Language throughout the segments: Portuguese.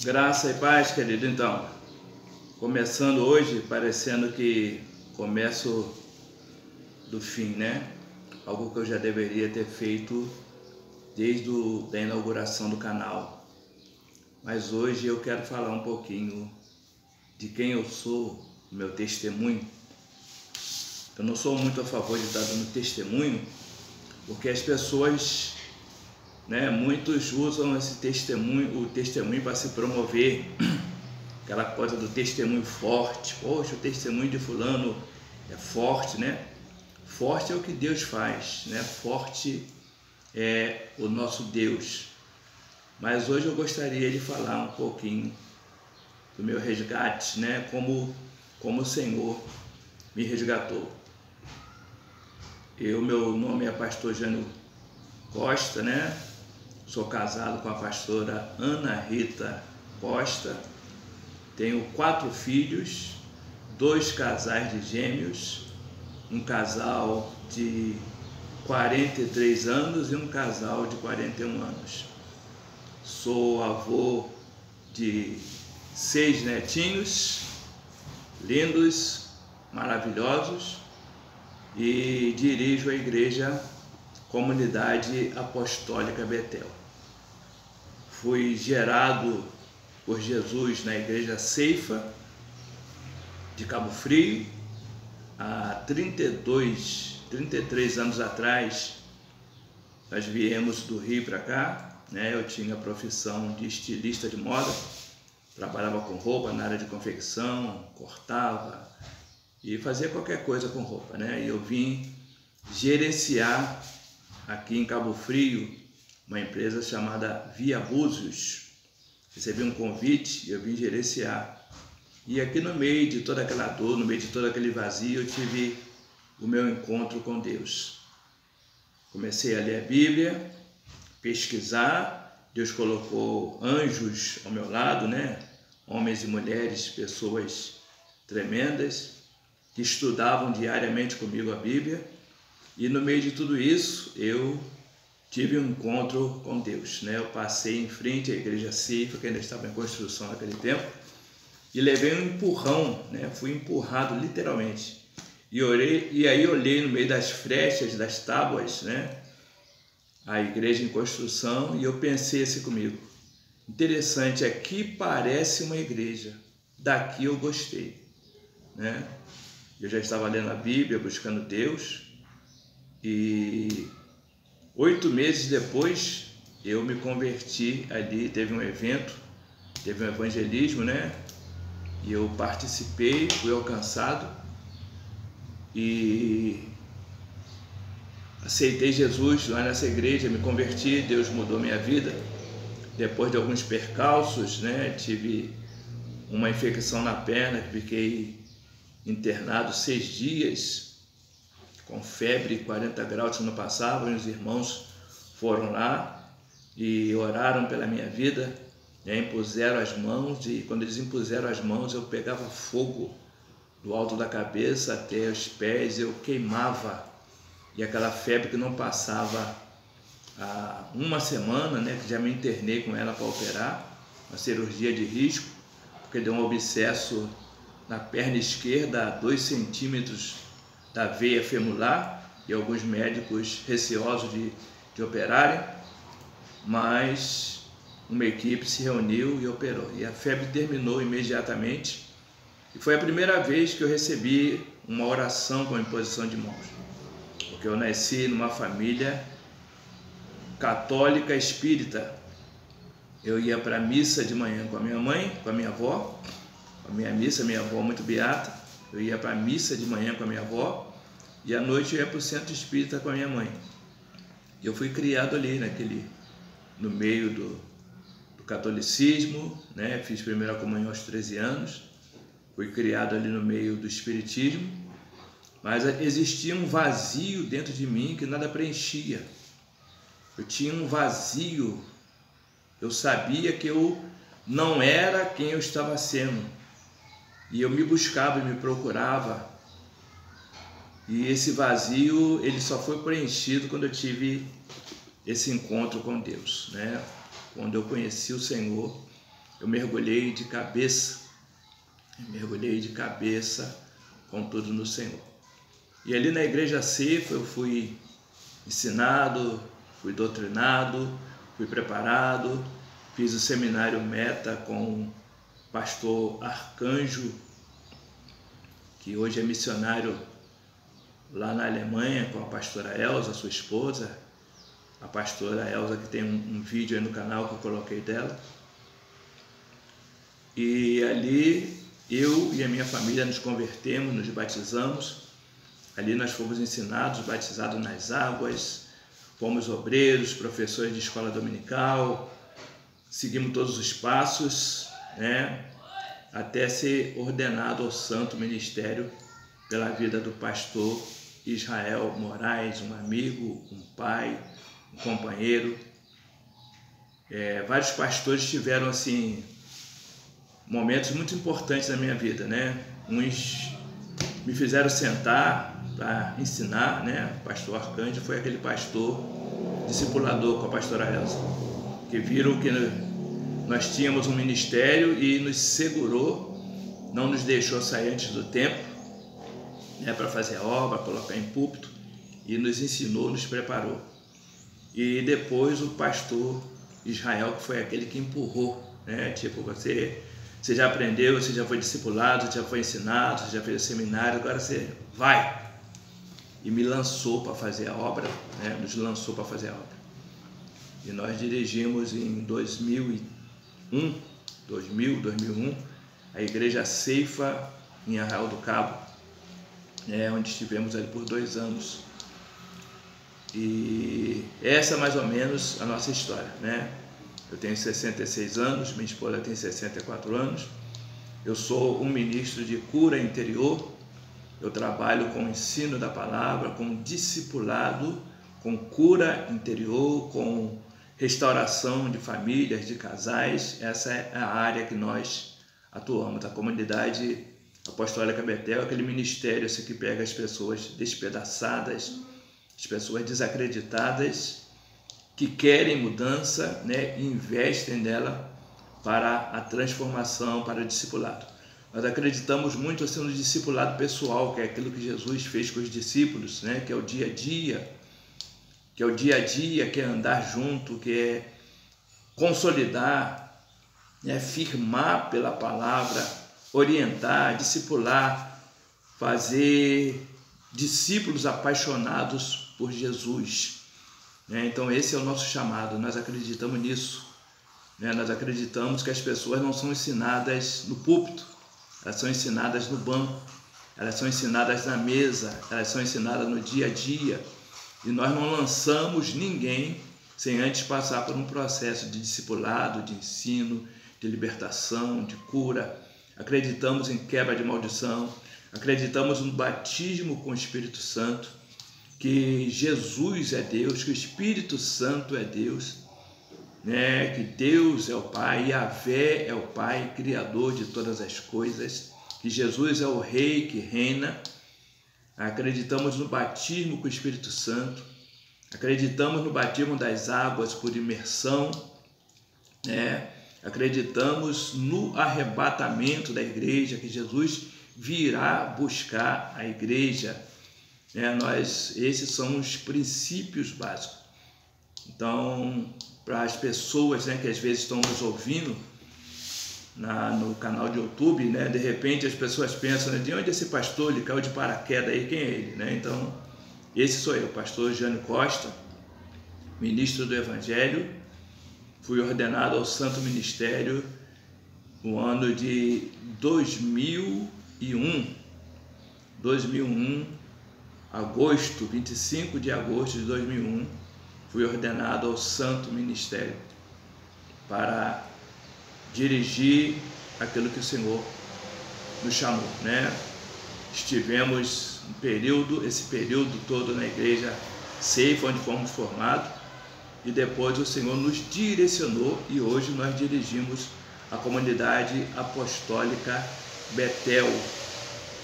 Graça e paz, querido. Então, começando hoje, parecendo que começo do fim, né? Algo que eu já deveria ter feito desde a inauguração do canal. Mas hoje eu quero falar um pouquinho de quem eu sou, meu testemunho. Eu não sou muito a favor de estar dando testemunho, porque as pessoas, muitos usam esse testemunho, o testemunho para se promover, aquela coisa do testemunho forte. Poxa, o testemunho de fulano é forte, né? Forte é o que Deus faz, né? Forte é o nosso Deus. Mas hoje eu gostaria de falar um pouquinho do meu resgate, né? Como o Senhor me resgatou. Meu nome é Pastor Jânio Costa, né? Sou casado com a pastora Ana Rita Costa. Tenho 4 filhos, 2 casais de gêmeos, um casal de 43 anos e um casal de 41 anos. Sou avô de 6 netinhos, lindos, maravilhosos, e dirijo a igreja Comunidade Apostólica Betel. Fui gerado por Jesus na igreja Ceifa de Cabo Frio há 33 anos atrás. Nós viemos do Rio para cá, né? Eu tinha a profissão de estilista de moda, trabalhava com roupa na área de confecção, cortava e fazia qualquer coisa com roupa, né? E eu vim gerenciar aqui em Cabo Frio uma empresa chamada Via Búzios. Recebi um convite e eu vim gerenciar. E aqui no meio de toda aquela dor, no meio de todo aquele vazio, eu tive o meu encontro com Deus. Comecei a ler a Bíblia, pesquisar. Deus colocou anjos ao meu lado, né? Homens e mulheres, pessoas tremendas, que estudavam diariamente comigo a Bíblia. E no meio de tudo isso, eu tive um encontro com Deus, né? Eu passei em frente à igreja Ceifa, que ainda estava em construção naquele tempo, e levei um empurrão, né? Fui empurrado literalmente. E aí olhei no meio das frechas, das tábuas, né? A igreja em construção, e eu pensei assim comigo: interessante, aqui parece uma igreja, daqui eu gostei, né? Eu já estava lendo a Bíblia, buscando Deus, e 8 meses depois eu me converti ali. Teve um evento, teve um evangelismo, né? E eu participei, fui alcançado e aceitei Jesus lá nessa igreja, me converti. Deus mudou minha vida. Depois de alguns percalços, né? Tive uma infecção na perna, que fiquei internado 6 dias, com febre, 40 graus que não passava, e os irmãos foram lá e oraram pela minha vida, né? Impuseram as mãos, e quando eles impuseram as mãos, eu pegava fogo do alto da cabeça até os pés, eu queimava, e aquela febre que não passava há uma semana, né? Que já me internei com ela para operar, uma cirurgia de risco, porque deu um abscesso na perna esquerda, a 2 centímetros da veia femorar, e alguns médicos receosos de operarem, mas uma equipe se reuniu e operou, e a febre terminou imediatamente. E foi a primeira vez que eu recebi uma oração com imposição de mãos, porque eu nasci numa família católica espírita. Eu ia para a missa de manhã com a minha mãe, com a minha avó, a minha avó muito beata. Eu ia para a missa de manhã com a minha avó, e à noite eu ia para o centro espírita com a minha mãe. Eu fui criado ali, no meio do catolicismo, né? Fiz primeira comunhão aos 13 anos, fui criado ali no meio do espiritismo, mas existia um vazio dentro de mim que nada preenchia. Eu tinha um vazio, eu sabia que eu não era quem eu estava sendo, e eu me buscava e me procurava. E esse vazio, ele só foi preenchido quando eu tive esse encontro com Deus, né? Quando eu conheci o Senhor eu mergulhei de cabeça com tudo no Senhor. E ali na Igreja Ceifa eu fui ensinado, fui doutrinado, fui preparado, fiz o seminário Meta com o pastor Arcanjo, que hoje é missionário lá na Alemanha, com a pastora Elza, sua esposa, a pastora Elza, que tem um vídeo aí no canal que eu coloquei dela. E ali eu e a minha família nos convertemos, nos batizamos. Ali nós fomos ensinados, batizados nas águas, fomos obreiros, professores de escola dominical, seguimos todos os passos, né, até ser ordenado ao santo ministério pela vida do pastor Israel Moraes, um amigo, um pai, um companheiro. Vários pastores tiveram assim momentos muito importantes na minha vida, né? Uns me fizeram sentar para ensinar, né? O pastor Arcanjo foi aquele pastor discipulador com a pastora Elza, que viram que nós tínhamos um ministério e nos segurou, não nos deixou sair antes do tempo, né, para fazer a obra, colocar em púlpito, e nos ensinou, nos preparou. E depois o pastor Israel, que foi aquele que empurrou, né? Tipo, você já aprendeu, você já foi discipulado, você já foi ensinado, você já fez seminário, agora você vai. E me lançou para fazer a obra, né? Nos lançou para fazer a obra. E nós dirigimos em 2001, a Igreja Ceifa em Arraial do Cabo, onde estivemos ali por 2 anos. E essa é mais ou menos a nossa história, né? Eu tenho 66 anos, minha esposa tem 64 anos. Eu sou um ministro de cura interior. Eu trabalho com o ensino da palavra, com discipulado, com cura interior, com restauração de famílias, de casais. Essa é a área que nós atuamos. A comunidade apostólica Betel é aquele ministério assim, que pega as pessoas despedaçadas, as pessoas desacreditadas, que querem mudança, né, e investem nela para a transformação, para o discipulado. Nós acreditamos muito assim, no discipulado pessoal, que é aquilo que Jesus fez com os discípulos, né, que é o dia a dia, que é andar junto, que é consolidar, né, firmar pela palavra, orientar, discipular, fazer discípulos apaixonados por Jesus. Então esse é o nosso chamado, nós acreditamos nisso. Nós acreditamos que as pessoas não são ensinadas no púlpito, elas são ensinadas no banco, elas são ensinadas na mesa, elas são ensinadas no dia a dia. E nós não lançamos ninguém sem antes passar por um processo de discipulado, de ensino, de libertação, de cura. Acreditamos em quebra de maldição, acreditamos no batismo com o Espírito Santo, que Jesus é Deus, que o Espírito Santo é Deus, né? Que Deus é o Pai, Yahvé é o Pai, Criador de todas as coisas, que Jesus é o Rei que reina. Acreditamos no batismo com o Espírito Santo, acreditamos no batismo das águas por imersão, né? Acreditamos no arrebatamento da igreja, que Jesus virá buscar a igreja. Esses são os princípios básicos. Então, para as pessoas, né, que às vezes estão nos ouvindo no canal de YouTube, né, de repente as pessoas pensam, né, de onde esse pastor, ele caiu de paraquedas aí, quem é ele? Né? Então, esse sou eu, pastor Jânio Costa, ministro do Evangelho. Fui ordenado ao Santo Ministério no ano de 2001, 25 de agosto de 2001, fui ordenado ao Santo Ministério para dirigir aquilo que o Senhor nos chamou, né? Estivemos esse período todo na Igreja Ceifa, onde fomos formados, e depois o Senhor nos direcionou e hoje nós dirigimos a comunidade apostólica Betel,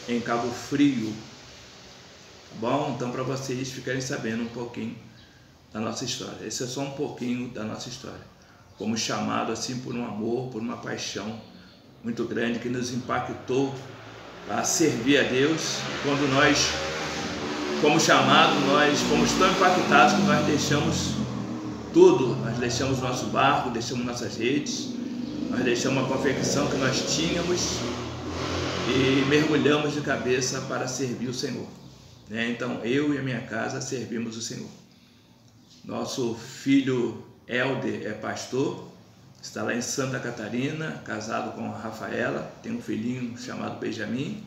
em Cabo Frio. Bom, então para vocês ficarem sabendo um pouquinho da nossa história. Esse é só um pouquinho da nossa história. fomos chamados assim por um amor, por uma paixão muito grande que nos impactou a servir a Deus. Quando nós fomos chamados, nós fomos tão impactados que nós deixamos tudo, nós deixamos nosso barco, deixamos nossas redes, nós deixamos a confecção que nós tínhamos e mergulhamos de cabeça para servir o Senhor. Então eu e a minha casa servimos o Senhor. Nosso filho Helder é pastor, está lá em Santa Catarina, casado com a Rafaela, tem um filhinho chamado Benjamin.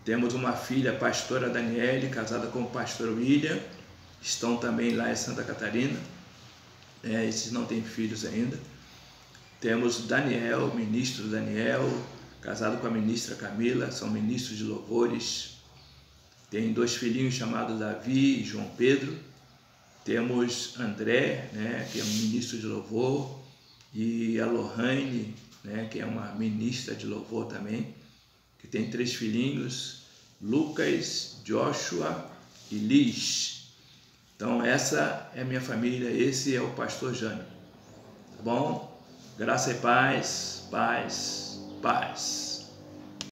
Temos uma filha, pastora Daniele, casada com o pastor William, estão também lá em Santa Catarina, esses não têm filhos ainda. Temos Daniel, ministro Daniel, casado com a ministra Camila, são ministros de louvores. Tem 2 filhinhos chamados Davi e João Pedro. Temos André, que é um ministro de louvor, e a Lohane, que é uma ministra de louvor também, que tem 3 filhinhos, Lucas, Joshua e Liz. Então essa é a minha família, esse é o pastor Jânio. Tá bom? Graça e paz, paz, paz.